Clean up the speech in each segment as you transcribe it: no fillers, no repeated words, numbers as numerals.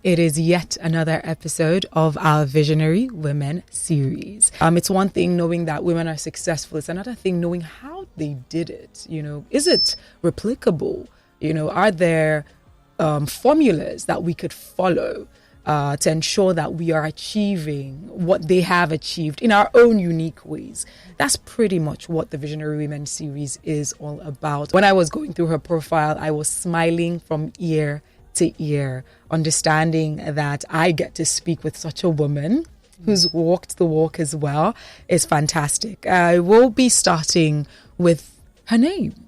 It is yet another episode of our Visionary Women series. It's one thing knowing that women are successful. It's another thing knowing how they did it. Is it replicable? Are there formulas that we could follow to ensure that we are achieving what they have achieved in our own unique ways? That's pretty much what the Visionary Women series is all about. When I was going through her profile, I was smiling from ear to ear, understanding that I get to speak with such a woman who's walked the walk as well is fantastic. I will be starting with her name.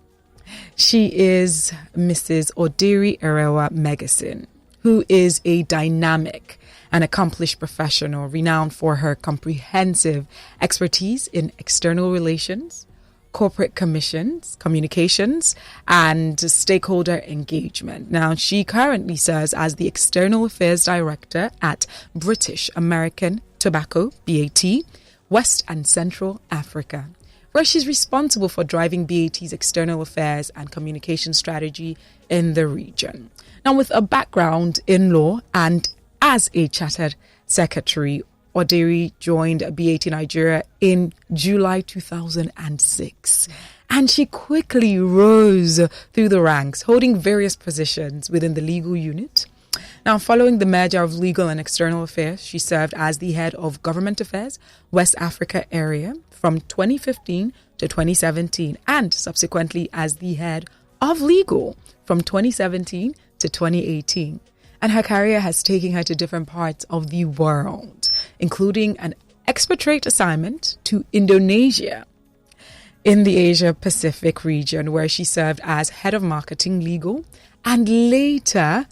She is Mrs. Odiri Erewa-Meggison, who is a dynamic and accomplished professional renowned for her comprehensive expertise in external relations, corporate communications, and stakeholder engagement. Now, she currently serves as the External Affairs Director at British American Tobacco, BAT, West and Central Africa, where she's responsible for driving BAT's external affairs and communication strategy in the region. Now, with a background in law and as a chartered secretary, Odiri joined BAT Nigeria in July 2006, and she quickly rose through the ranks, holding various positions within the legal unit. Now, following the merger of legal and external affairs, she served as the head of government affairs, West Africa area from 2015 to 2017, and subsequently as the head of legal from 2017 to 2018. And her career has taken her to different parts of the world, including an expatriate assignment to Indonesia in the Asia Pacific region, where she served as head of marketing legal. And later,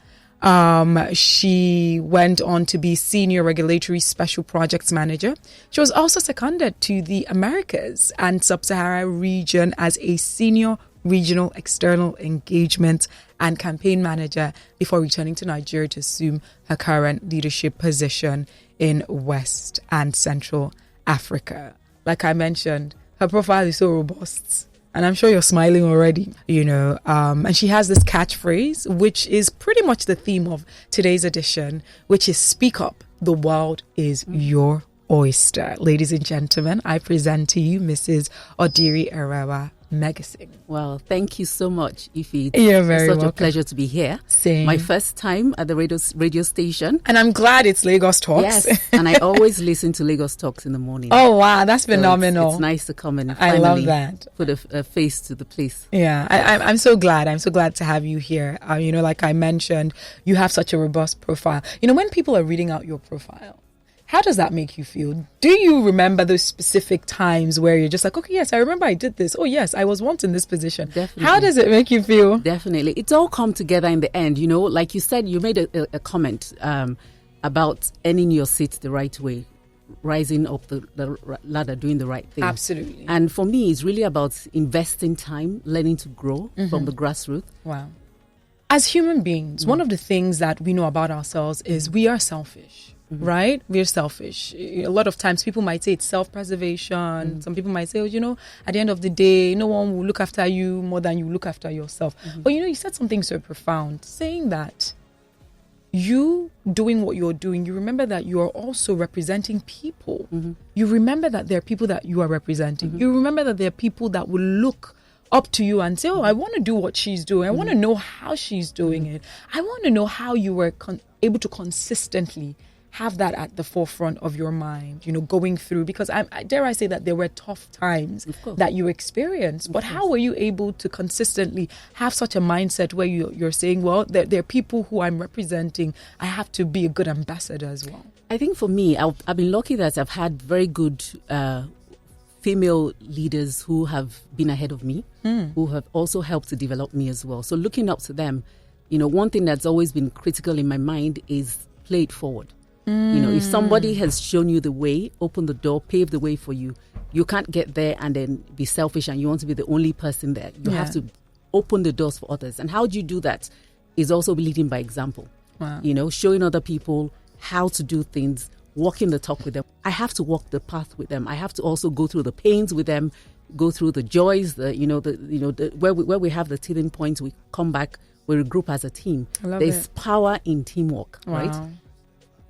she went on to be senior regulatory special projects manager. She was also seconded to the Americas and Sub-Sahara region as a senior regional external engagement and campaign manager before returning to Nigeria to assume her current leadership position in West and Central Africa. Like I mentioned, her profile is so robust, and I'm sure you're smiling already, and she has this catchphrase, which is pretty much the theme of today's edition, which is "Speak up, the world is your oyster." Ladies and gentlemen, I present to you Mrs. Odiri Erewa-Meggison. Well, thank you so much, Ife. You're very welcome. Such welcome. a pleasure to be here. Same. My first time at the radio station. And I'm glad it's Lagos Talks. Yes, and I always listen to Lagos Talks in the morning. Oh, wow, that's phenomenal. So it's nice to come and I love that. Put a face to the place. Yeah, I'm so glad. I'm so glad to have you here. Like I mentioned, you have such a robust profile. When people are reading out your profile, how does that make you feel? Do you remember those specific times where you're just like, okay, yes, I remember I did this. Oh, yes, I was once in this position. Definitely. How does it make you feel? Definitely. It's all come together in the end. Like you said, you made a comment about earning your seat the right way, rising up the ladder, doing the right thing. Absolutely. And for me, it's really about investing time, learning to grow from the grassroots. Wow. As human beings, one of the things that we know about ourselves is we are selfish. Right? We're selfish. A lot of times people might say it's self-preservation. Some people might say, at the end of the day, no one will look after you more than you look after yourself. But you said something so profound, saying that you doing what you're doing, you remember that you are also representing people. You remember that there are people that you are representing. You remember that there are people that will look up to you and say, oh, I want to do what she's doing. I want to know how she's doing it. I want to know how you were able to consistently have that at the forefront of your mind, going through, because I dare I say that there were tough times that you experienced, but how were you able to consistently have such a mindset where you're saying, well, there are people who I'm representing, I have to be a good ambassador as well? I think for me, I've been lucky that I've had very good female leaders who have been ahead of me, who have also helped to develop me as well. So looking up to them, one thing that's always been critical in my mind is play it forward. If somebody has shown you the way, open the door, pave the way for you, you can't get there and then be selfish and you want to be the only person there. You have to open the doors for others. And how do you do that? Is also leading by example. Wow. Showing other people how to do things, walking the talk with them. I have to walk the path with them. I have to also go through the pains with them, go through the joys, where we have the teething points, we come back, we regroup as a team. There's power in teamwork, right?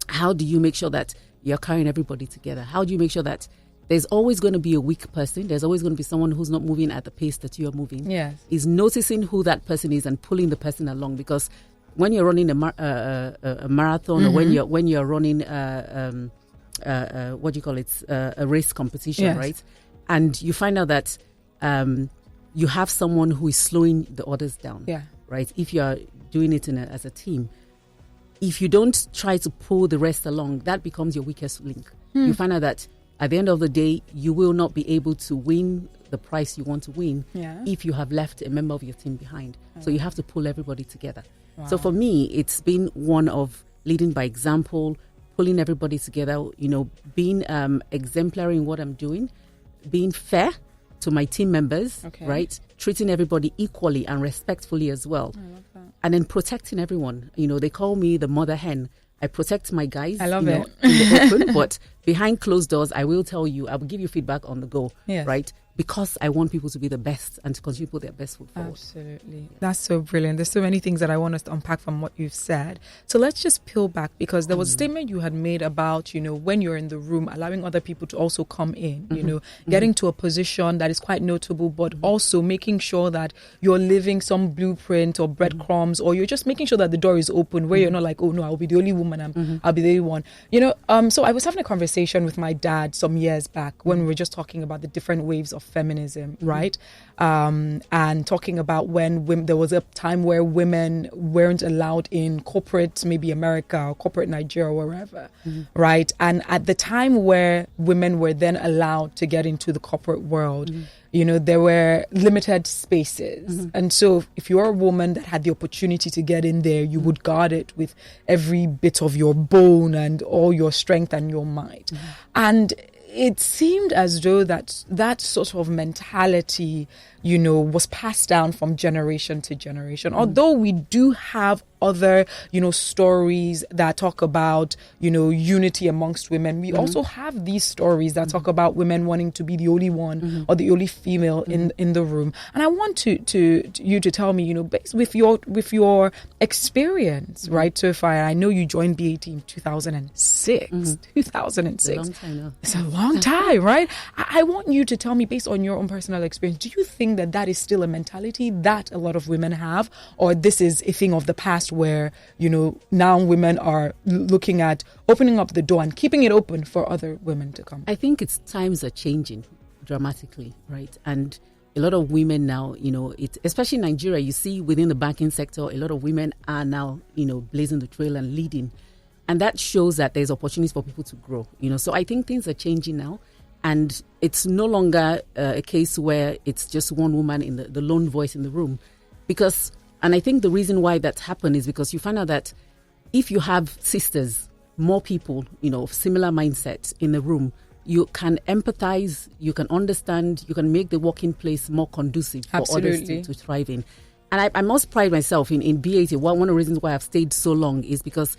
How do you make sure that you're carrying everybody together? How do you make sure that there's always going to be a weak person? There's always going to be someone who's not moving at the pace that you're moving. Yes. Is noticing who that person is and pulling the person along, because when you're running a marathon, or when you're running what do you call it, a race competition, right? And you find out that you have someone who is slowing the others down, right? If you are doing it as a team, if you don't try to pull the rest along, that becomes your weakest link. You find out that at the end of the day, you will not be able to win the prize you want to win if you have left a member of your team behind. So you have to pull everybody together. So for me, it's been one of leading by example, pulling everybody together, being exemplary in what I'm doing, being fair to my team members, right? Treating everybody equally and respectfully as well. I love that. And then protecting everyone. They call me the mother hen. I protect my guys. I love it. In the open, but behind closed doors, I will tell you, I will give you feedback on the go, right? Because I want people to be the best and to continue to put their best foot forward. Absolutely. That's so brilliant. There's so many things that I want us to unpack from what you've said. So let's just peel back, because there was a statement you had made about, when you're in the room, allowing other people to also come in, getting to a position that is quite notable, but also making sure that you're leaving some blueprint or breadcrumbs, or you're just making sure that the door is open, where you're not like, oh no, I'll be the only woman, I'll be the only one. So I was having a conversation with my dad some years back when we were just talking about the different waves of feminism, right? And talking about when there was a time where women weren't allowed in corporate, maybe America or corporate Nigeria or wherever, right? And at the time where women were then allowed to get into the corporate world, there were limited spaces. And so if you're a woman that had the opportunity to get in there, you would guard it with every bit of your bone and all your strength and your might. And it seemed as though that sort of mentality, was passed down from generation to generation. Although we do have other, stories that talk about, unity amongst women, we also have these stories that talk about women wanting to be the only one or the only female in the room. And I want you to tell me, based with your experience, right, so far. I know you joined BAT in 2006. 2006. It's a long time now. It's a long time, right? I want you to tell me, based on your own personal experience, do you think that is still a mentality that a lot of women have, or this is a thing of the past where, now women are looking at opening up the door and keeping it open for other women to come? I think times are changing dramatically, right? And a lot of women now, especially in Nigeria, you see within the banking sector, a lot of women are now, blazing the trail and leading. And that shows that there's opportunities for people to grow, So I think things are changing now. And it's no longer a case where it's just one woman in the lone voice in the room. And I think the reason why that's happened is because you find out that if you have sisters, more people, of similar mindsets in the room, you can empathize, you can understand, you can make the working place more conducive for others to thrive in. And I must pride myself in BAT. One of the reasons why I've stayed so long is because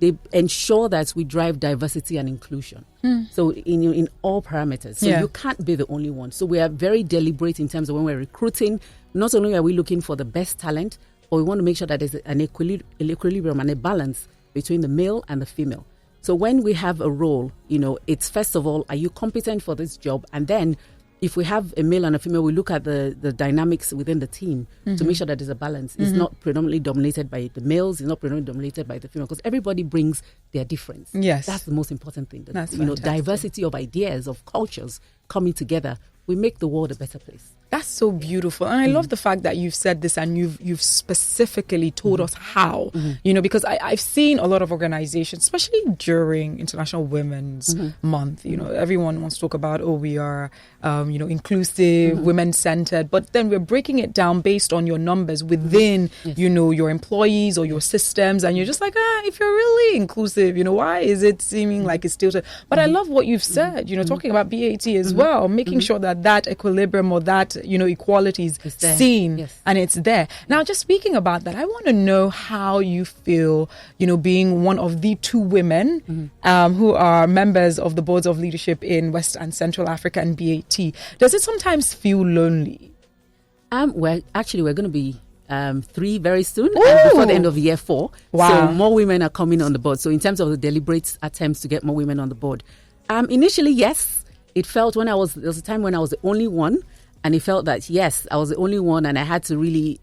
they ensure that we drive diversity and inclusion. So in all parameters. So you can't be the only one. So we are very deliberate in terms of when we're recruiting. Not only are we looking for the best talent, but we want to make sure that there's an equilibrium and a balance between the male and the female. So when we have a role, it's first of all, are you competent for this job? And then if we have a male and a female, we look at the dynamics within the team to make sure that there's a balance. It's not predominantly dominated by the males. It's not predominantly dominated by the female, because everybody brings their difference. Yes. That's the most important thing. That's fantastic. Diversity of ideas, of cultures coming together, we make the world a better place. That's so beautiful. And I love the fact that you've said this and you've specifically told us how, because I've seen a lot of organizations, especially during International Women's Month, everyone wants to talk about, we are, inclusive, women-centered, but then we're breaking it down based on your numbers within, your employees or your systems. And you're just like, if you're really inclusive, why is it seeming like it's still... But I love what you've said, talking about BAT as well, making sure that equilibrium or that equality is seen and it's there. Now, just speaking about that, I want to know how you feel, being one of the two women who are members of the boards of leadership in West and Central Africa and BAT. Does it sometimes feel lonely? We're going to be 3 very soon, and before the end of year 4. Wow. So more women are coming on the board. So in terms of the deliberate attempts to get more women on the board, initially, yes, it felt there was a time when I was the only one, and it felt that, yes, I was the only one, and I had to really,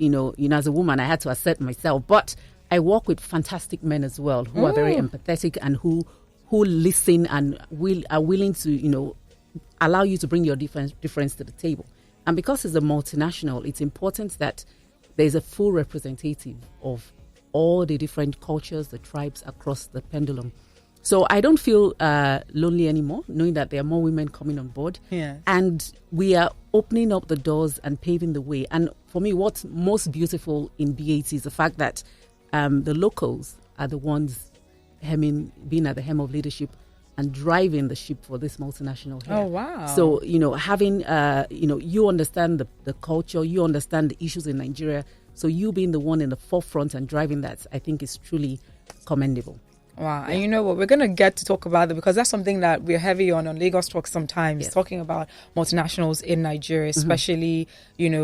as a woman, I had to assert myself. But I work with fantastic men as well who are very empathetic and who listen and are willing to, allow you to bring your difference to the table. And because it's a multinational, it's important that there's a full representative of all the different cultures, the tribes across the pendulum. So I don't feel lonely anymore, knowing that there are more women coming on board. Yeah. And we are opening up the doors and paving the way. And for me, what's most beautiful in BAT is the fact that the locals are the ones being at the helm of leadership and driving the ship for this multinational here. Oh, wow. So, having, you understand the culture, you understand the issues in Nigeria. So you being the one in the forefront and driving that, I think is truly commendable. Wow. Yeah. And you know what? We're going to get to talk about that because that's something that we're heavy on Lagos Talk sometimes, yes. talking about multinationals in Nigeria, especially,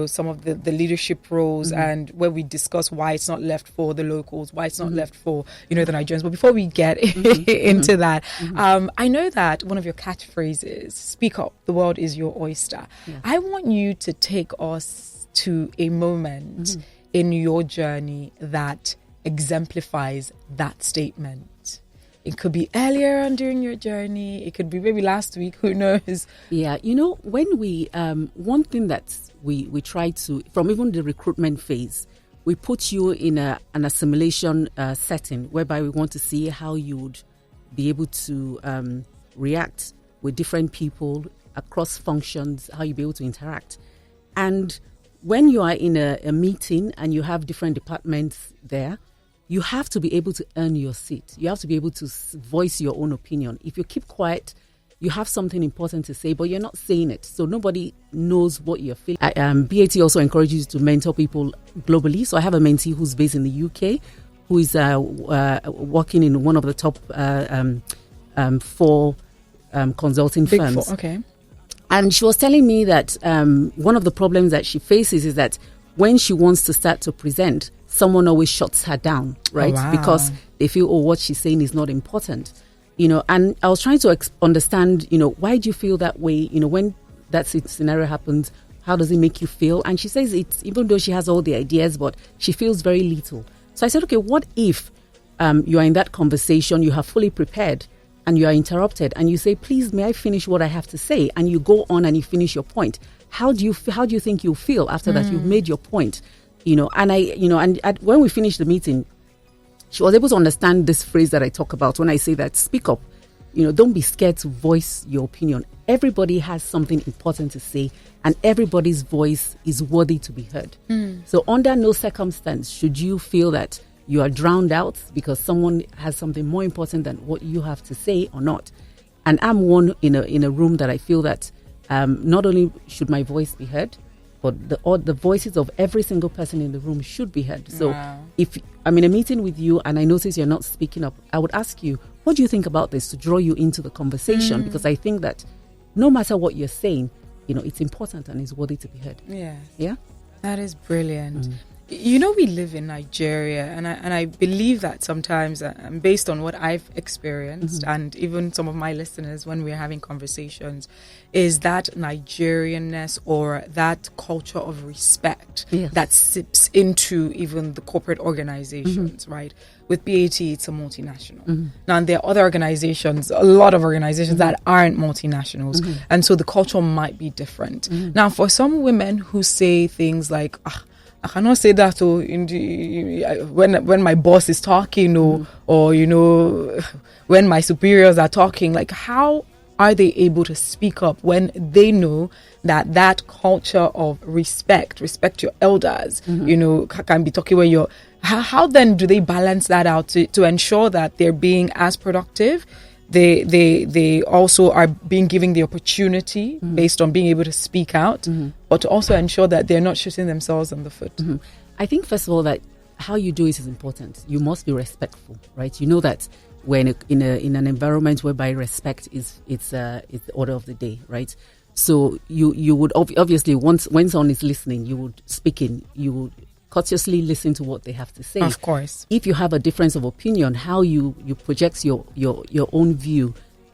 some of the leadership roles and where we discuss why it's not left for the locals, why it's not left for, the Nigerians. But before we get into that, I know that one of your catchphrases, speak up, the world is your oyster. Yeah. I want you to take us to a moment in your journey that exemplifies that statement. It could be earlier on during your journey. It could be maybe last week. Who knows? Yeah, when we one thing that we try to, from even the recruitment phase, we put you in an assimilation setting whereby we want to see how you would be able to react with different people across functions, how you'll be able to interact. And when you are in a meeting and you have different departments there, you have to be able to earn your seat. You have to be able to voice your own opinion. If you keep quiet, you have something important to say, but you're not saying it. So nobody knows what you're feeling. BAT also encourages you to mentor people globally. So I have a mentee who's based in the UK, who is working in one of the top 4 consulting Big firms. 4, okay. And she was telling me that one of the problems that she faces is that when she wants to start to present, someone always shuts her down, right? Oh, wow. Because they feel, what she's saying is not important, And I was trying to understand, why do you feel that way? When that scenario happens, how does it make you feel? And she says it's, even though she has all the ideas, but she feels very little. So I said, okay, what if you are in that conversation, you have fully prepared, and you are interrupted, and you say, please, may I finish what I have to say? And you go on and you finish your point. How do you think you'll feel after that you've made your point? And when we finished the meeting, she was able to understand this phrase that I talk about when I say that speak up. Don't be scared to voice your opinion. Everybody has something important to say, and everybody's voice is worthy to be heard. So under no circumstance should you feel that you are drowned out because someone has something more important than what you have to say or not. And I'm one in a room that I feel that not only should my voice be heard, but the voices of every single person in the room should be heard. So if I'm in a meeting with you and I notice you're not speaking up, I would ask you, what do you think about this, to draw you into the conversation? Because I think that no matter what you're saying, it's important and it's worthy to be heard. Yeah. Yeah? That is brilliant. We live in Nigeria, and I believe that sometimes, based on what I've experienced, and even some of my listeners when we're having conversations, is that Nigerianness or that culture of respect that sips into even the corporate organizations, right? With BAT, it's a multinational. Now, there are other organizations, a lot of organizations that aren't multinationals, and so the culture might be different. Now, for some women who say things like, I cannot say that when my boss is talking or when my superiors are talking, like, how are they able to speak up when they know that culture of respect your elders, can be talking when you're, how then do they balance that out to ensure that they're being as productive? They also are being given the opportunity based on being able to speak out, but to also ensure that they're not shooting themselves in the foot. I think, first of all, that how you do it is important. You must be respectful, right? You know that when in an environment whereby respect is the order of the day, right? So you would obviously, when someone is listening, you would speak in, you would courteously listen to what they have to say. Of course. If you have a difference of opinion, how you project your own view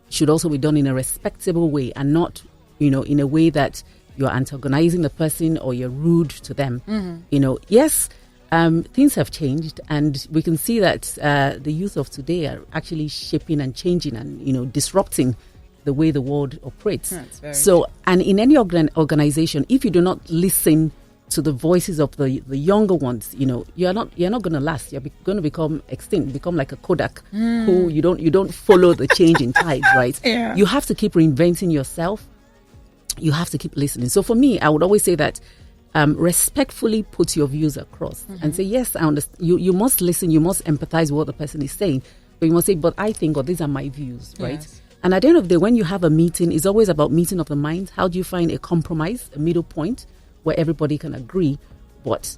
should also be done in a respectable way, and not, in a way that you're antagonizing the person or you're rude to them. Yes, things have changed, and we can see that the youth of today are actually shaping and changing and, disrupting the way the world operates. So, and in any organization, if you do not listen to the voices of the younger ones, you're not going to last. You're going to become extinct, become like a Kodak, who you don't follow the change in tide, right? Yeah. You have to keep reinventing yourself. You have to keep listening. So for me, I would always say that respectfully put your views across and say, yes, I understand. You must listen. You must empathize with what the person is saying. But you must say, but I think, or these are my views, right? Yes. And at the end of the day, when you have a meeting, it's always about meeting of the minds. How do you find a compromise, a middle point where everybody can agree? But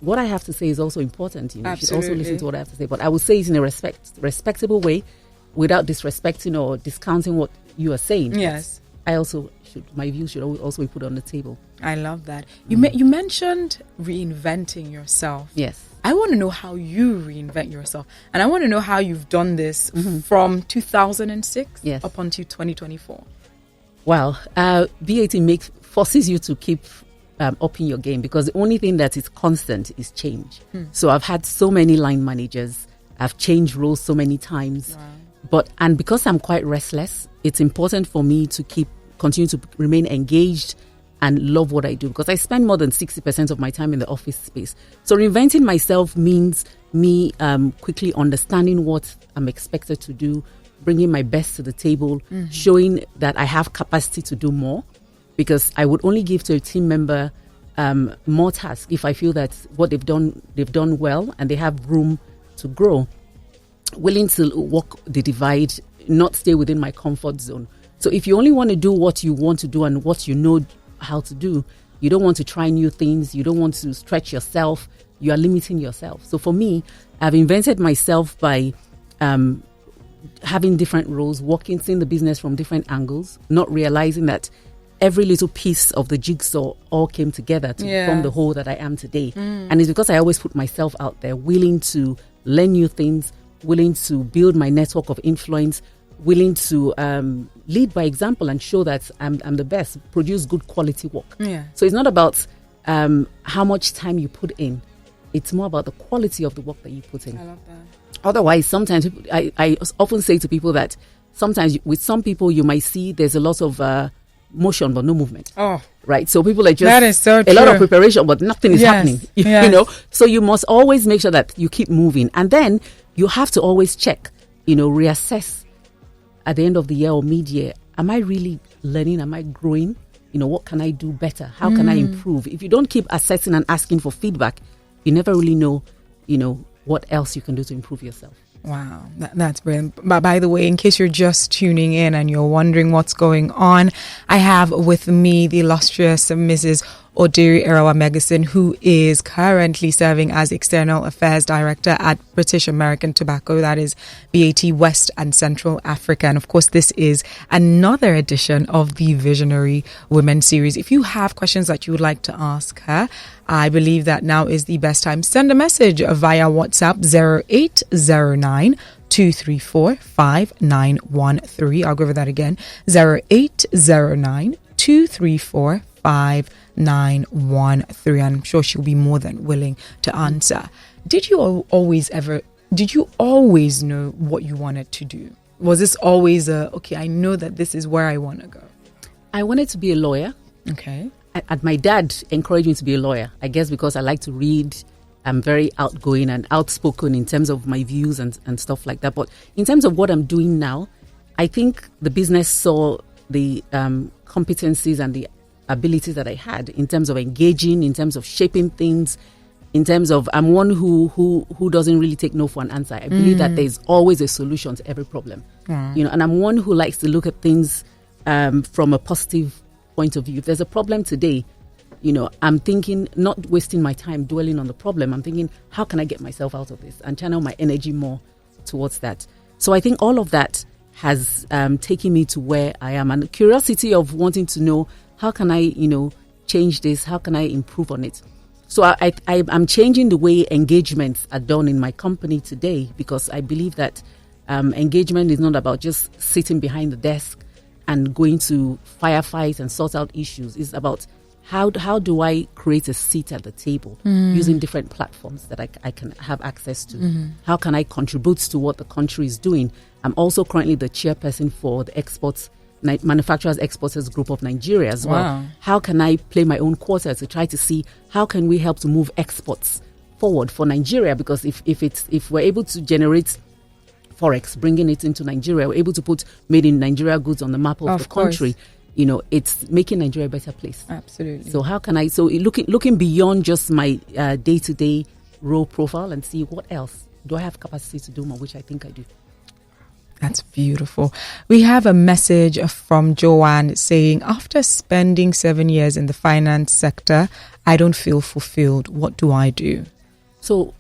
what I have to say is also important. You should also listen to what I have to say. But I will say it in a respectable way, without disrespecting or discounting what you are saying. Yes. My views should also be put on the table. I love that. You mentioned reinventing yourself. Yes. I want to know how you reinvent yourself. And I want to know how you've done this from 2006 up until 2024. Well, BAT forces you to keep upping your game, because the only thing that is constant is change. So I've had so many line managers. I've changed roles so many times. Wow. And because I'm quite restless, it's important for me to continue to remain engaged and love what I do, because I spend more than 60% of my time in the office space. So reinventing myself means me quickly understanding what I'm expected to do, bringing my best to the table, showing that I have capacity to do more, because I would only give to a team member more tasks if I feel that what they've done well and they have room to grow. Willing to walk the divide, not stay within my comfort zone. So if you only want to do what you want to do and what you know how to do, you don't want to try new things, you don't want to stretch yourself, you are limiting yourself. So for me, I've invented myself by having different roles, seeing the business from different angles, not realizing that every little piece of the jigsaw all came together to form the whole that I am today. And it's because I always put myself out there, willing to learn new things, willing to build my network of influence, willing to lead by example and show that I'm the best, produce good quality work. Yeah. So it's not about how much time you put in. It's more about the quality of the work that you put in. I love that. Otherwise, sometimes I often say to people that sometimes with some people you might see there's a lot of motion but no movement. Oh. Right. So people are just that is so a lot of preparation but nothing is happening. Yes. You know. So you must always make sure that you keep moving. And then you have to always check, reassess at the end of the year or mid-year. Am I really learning? Am I growing? What can I do better? How can I improve? If you don't keep assessing and asking for feedback, you never really know, what else you can do to improve yourself. Wow, that's brilliant. But by the way, in case you're just tuning in and you're wondering what's going on, I have with me the illustrious Mrs. Odiri Erewa-Meggison, who is currently serving as External Affairs Director at British American Tobacco, that is BAT West and Central Africa. And of course, this is another edition of the Visionary Women series. If you have questions that you would like to ask her, I believe that now is the best time. Send a message via WhatsApp 0809 234 5913. I'll go over that again. 0809 234 5913. I'm sure she'll be more than willing to answer. Did you always know what you wanted to do? Was this always okay, I know that this is where I want to go? I wanted to be a lawyer. Okay. And my dad encouraged me to be a lawyer. I guess because I like to read. I'm very outgoing and outspoken in terms of my views and stuff like that. But in terms of what I'm doing now, I think the business saw the competencies and the abilities that I had in terms of engaging, in terms of shaping things, in terms of I'm one who doesn't really take no for an answer. I believe that there's always a solution to every problem. And I'm one who likes to look at things from a positive point of view. If there's a problem today, I'm thinking, not wasting my time dwelling on the problem. I'm thinking, how can I get myself out of this and channel my energy more towards that? So I think all of that has taken me to where I am, and the curiosity of wanting to know, how can I, change this? How can I improve on it? So I'm changing the way engagements are done in my company today, because I believe that engagement is not about just sitting behind the desk and going to firefight and sort out issues. It's about how do I create a seat at the table using different platforms that I can have access to? How can I contribute to what the country is doing? I'm also currently the chairperson for the Manufacturers Exporters Group of Nigeria as well. How can I play my own quarter to try to see how can we help to move exports forward for Nigeria? Because if we're able to generate Forex, bringing it into Nigeria, we're able to put made in Nigeria goods on the map of the country. You know, it's making Nigeria a better place. Absolutely. So how can I, looking beyond just my day-to-day role profile and see what else do I have capacity to do more, which I think I do. That's beautiful. We have a message from Joanne saying, after spending 7 years in the finance sector, I don't feel fulfilled. What do I do? So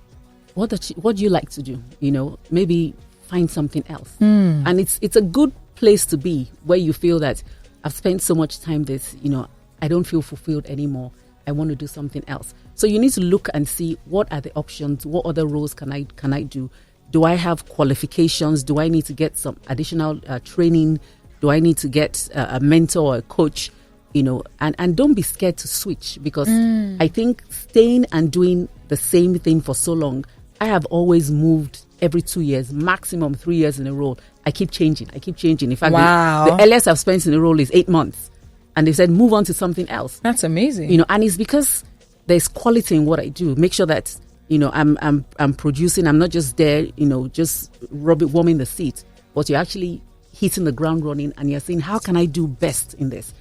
what do you like to do? You know, maybe find something else. And it's a good place to be, where you feel that I've spent so much time this, you know, I don't feel fulfilled anymore. I want to do something else. So you need to look and see, what are the options? What other roles can I do? Do I have qualifications? Do I need to get some additional training? Do I need to get a mentor or a coach? You know, and don't be scared to switch, because I think staying and doing the same thing for so long, I have always moved every 2 years, maximum 3 years in a row. I keep changing. In fact, the earliest I've spent in a role is 8 months. And they said, move on to something else. That's amazing. You know, and it's because there's quality in what I do. Make sure that, you know, I'm producing. I'm not just there, you know, just warming the seat, but you're actually hitting the ground running, and you're saying, how can I do best in this?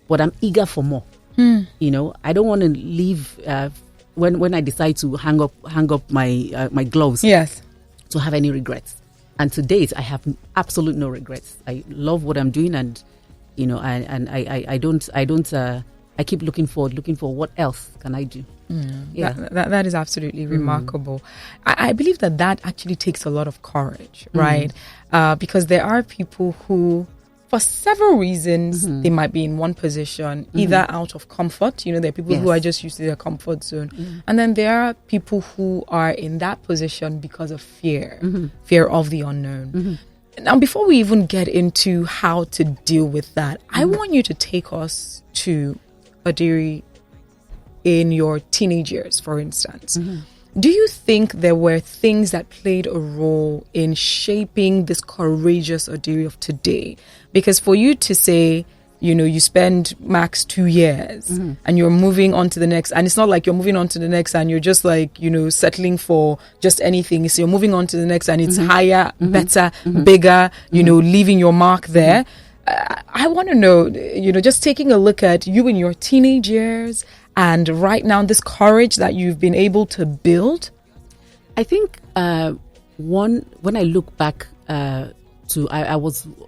But I'm eager for more. You know, I don't want to leave when I decide to hang up my gloves. Yes. To have any regrets. And to date, I have absolute no regrets. I love what I'm doing, and you know, I don't. I keep looking for what else can I do. Yeah, that is absolutely remarkable. I believe that actually takes a lot of courage, right? Because there are people who, for several reasons, they might be in one position, either out of comfort. You know, there are people who are just used to their comfort zone. And then there are people who are in that position because of fear of the unknown. Now, before we even get into how to deal with that, I want you to take us to Odiri in your teenage years, for instance. Do you think there were things that played a role in shaping this courageous Odiri of today? Because for you to say, you know, you spend max 2 years and you're moving on to the next, and it's not like you're moving on to the next and you're just like, you know, settling for just anything. So you're moving on to the next and it's higher, better, bigger, you know, leaving your mark there. I want to know, you know, just taking a look at you in your teenage years and right now, this courage that you've been able to build. I think when I look back I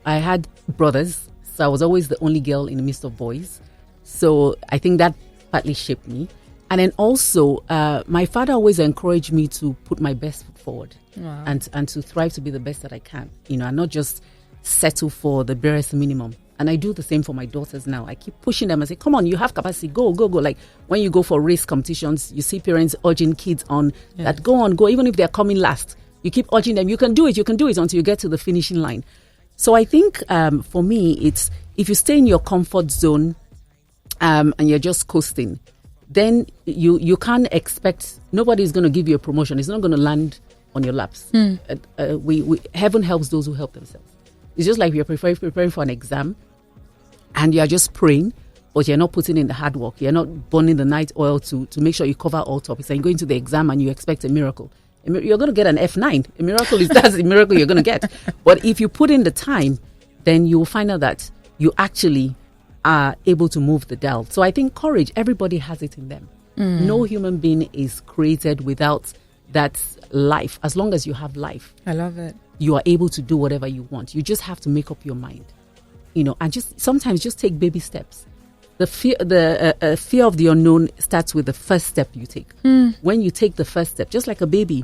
had brothers, so I was always the only girl in the midst of boys. So I think that partly shaped me. And then also, my father always encouraged me to put my best foot forward and to thrive to be the best that I can, you know, and not just settle for the barest minimum. And I do the same for my daughters now. I keep pushing them and say, come on, you have capacity, go. Like when you go for race competitions, you see parents urging kids on that go, even if they're coming last. You keep urging them, you can do it until you get to the finishing line. So I think for me, it's if you stay in your comfort zone and you're just coasting, then you can't expect, nobody's going to give you a promotion. It's not going to land on your laps. Heaven helps those who help themselves. It's just like you're preparing for an exam and you're just praying, but you're not putting in the hard work. You're not burning the night oil to make sure you cover all topics, and you go into the exam and you expect a miracle. You're going to get an F9. A miracle that's the miracle you're going to get. But if you put in the time, then you will find out that you actually are able to move the dial. So I think courage, everybody has it in them. No human being is created without that life. As long as you have life, I love it. You are able to do whatever you want. You just have to make up your mind, you know, and sometimes just take baby steps. The fear of the unknown starts with the first step you take. When you take the first step, just like a baby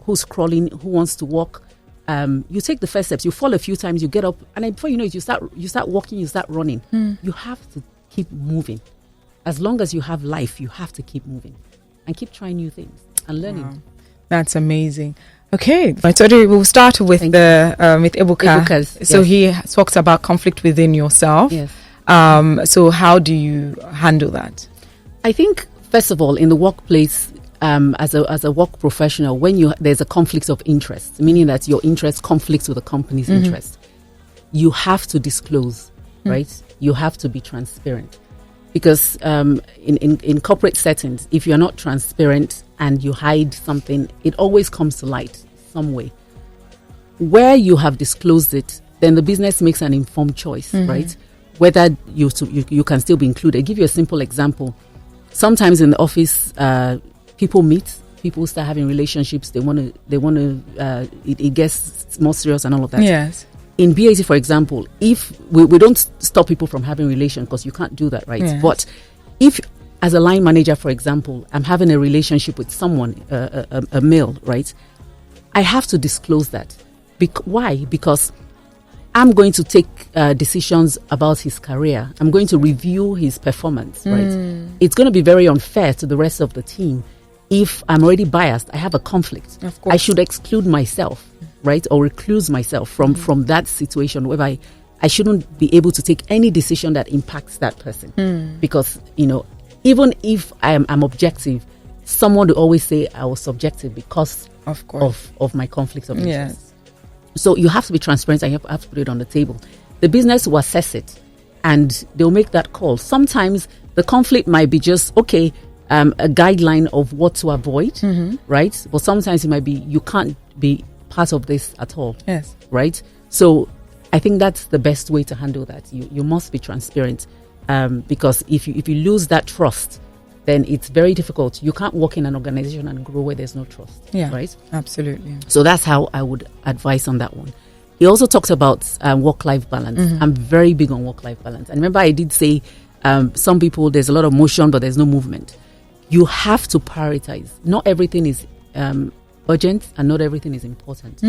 who's crawling, who wants to walk, you take the first steps. You fall a few times, you get up, and then before you know it, you start walking, you start running. You have to keep moving. As long as you have life, you have to keep moving. and keep trying new things and learning. Wow. That's amazing. Okay, so we'll start with with Ebuka. So he talks about conflict within yourself. Yes. So how do you handle that? I think, first of all, in the workplace, as a work professional, when there's a conflict of interest, meaning that your interest conflicts with the company's interest, you have to disclose, right? You have to be transparent. Because in corporate settings, if you're not transparent and you hide something, it always comes to light some way. Where you have disclosed it, then the business makes an informed choice, right? Whether you can still be included. I'll give you a simple example. Sometimes in the office, people meet, people start having relationships. They want to. It gets more serious and all of that. Yes. In BAT, for example, if we don't stop people from having relations, because you can't do that, right? Yes. But if, as a line manager, for example, I'm having a relationship with someone, a male, right? I have to disclose that. Why? Because I'm going to take decisions about his career. I'm going to review his performance, right? It's going to be very unfair to the rest of the team if I'm already biased. I have a conflict. Of course. I should exclude myself, right? Or recluse myself from that situation whereby I shouldn't be able to take any decision that impacts that person. Because, even if I'm objective, someone will always say I was subjective because of my conflict of interest. Yes. So you have to be transparent and you have to put it on the table. The business will assess it and they'll make that call. Sometimes the conflict might be just, a guideline of what to avoid, right? But sometimes it might be, you can't be part of this at all. Yes. Right? So I think that's the best way to handle that. You must be transparent because if you lose that trust, then it's very difficult. You can't work in an organization and grow where there's no trust. Yeah, right? Absolutely. So that's how I would advise on that one. He also talked about work-life balance. I'm very big on work-life balance. And remember, I did say some people, there's a lot of motion, but there's no movement. You have to prioritize. Not everything is urgent and not everything is important.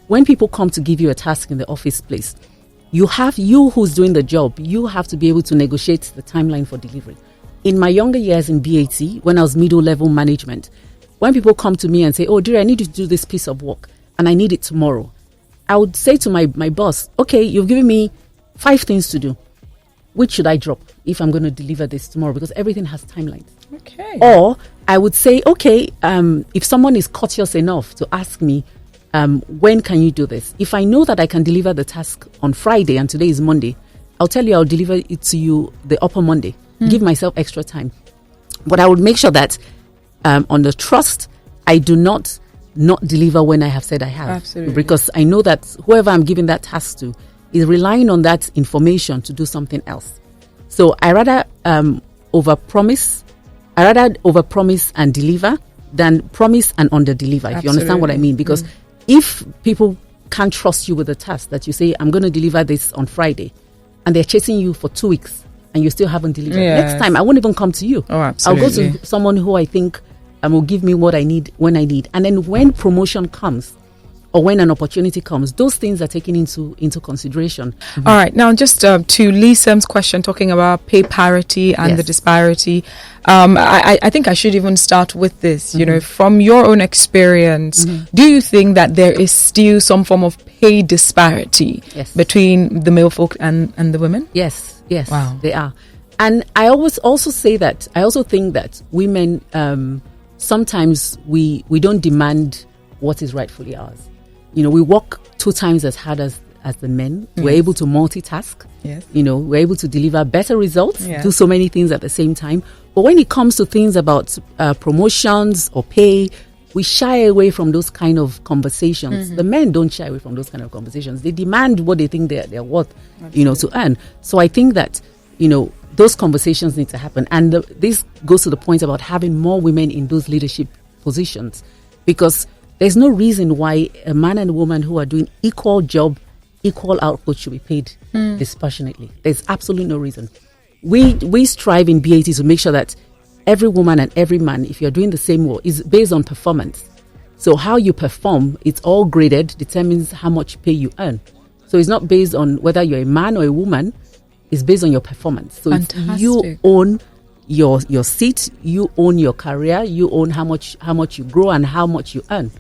When people come to give you a task in the office place, you who's doing the job, you have to be able to negotiate the timeline for delivery. In my younger years in BAT, when I was middle level management, when people come to me and say, "Oh, dear, I need you to do this piece of work and I need it tomorrow," I would say to my boss, "Okay, you've given me 5 things to do. Which should I drop if I'm going to deliver this tomorrow?" Because everything has timelines. Okay. Or I would say, okay, if someone is courteous enough to ask me, when can you do this? If I know that I can deliver the task on Friday and today is Monday, I'll tell you I'll deliver it to you the upper Monday. Give myself extra time. But I would make sure that on the trust, I do not deliver when I have said I have. Absolutely. Because I know that whoever I'm giving that task to is relying on that information to do something else. So I rather overpromise and deliver than promise and under-deliver, if you understand what I mean. Because if people can't trust you with a task that you say, "I'm going to deliver this on Friday," and they're chasing you for 2 weeks and you still haven't delivered, next time I won't even come to you. Oh, absolutely. I'll go to someone who I think will give me what I need when I need. And then when promotion comes or when an opportunity comes, those things are taken into consideration. All right. Now, just to Lee Sem's question, talking about pay parity and the disparity, I think I should even start with this. From your own experience, do you think that there is still some form of pay disparity between the male folk and the women? Yes. Wow. They are. And I also think that women, sometimes we don't demand what is rightfully ours. We work 2 times as hard as the men. We're able to multitask. Yes. We're able to deliver better results, do so many things at the same time. But when it comes to things about promotions or pay, we shy away from those kind of conversations. The men don't shy away from those kind of conversations. They demand what they think they're worth, to earn. So I think that, those conversations need to happen. And this goes to the point about having more women in those leadership positions, because there's no reason why a man and a woman who are doing equal job, equal output should be paid dispassionately. There's absolutely no reason. We strive in BAT to make sure that every woman and every man, if you're doing the same work, is based on performance. So how you perform, it's all graded, determines how much pay you earn. So it's not based on whether you're a man or a woman, it's based on your performance. So if you own your seat, you own your career, you own how much you grow and how much you earn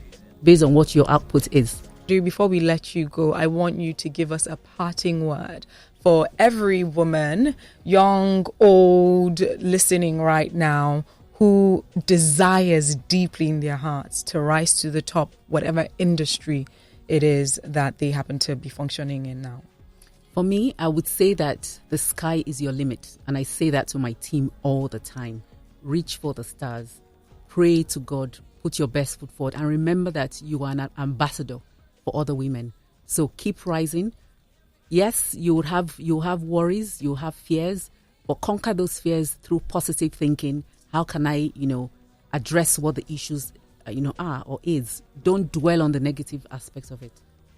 based on what your output is. Before we let you go, I want you to give us a parting word for every woman, young, old, listening right now, who desires deeply in their hearts to rise to the top, whatever industry it is that they happen to be functioning in now. For me, I would say that the sky is your limit. And I say that to my team all the time. Reach for the stars. Pray to God. Put your best foot forward. And remember that you are an ambassador for other women. So keep rising. Yes, you'll have worries, you'll have fears, but conquer those fears through positive thinking. How can I, address what the issues, are or is? Don't dwell on the negative aspects of it.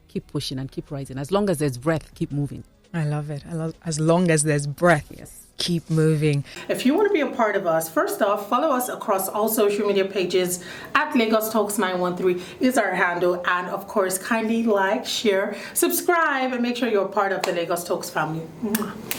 Keep pushing and keep rising. As long as there's breath, keep moving. I love it. As long as there's breath, yes, keep moving. If you want to be a part of us, first off, follow us across all social media pages at Lagos Talks 913 is our handle. And of course, kindly like, share, subscribe, and make sure you're a part of the Lagos Talks family.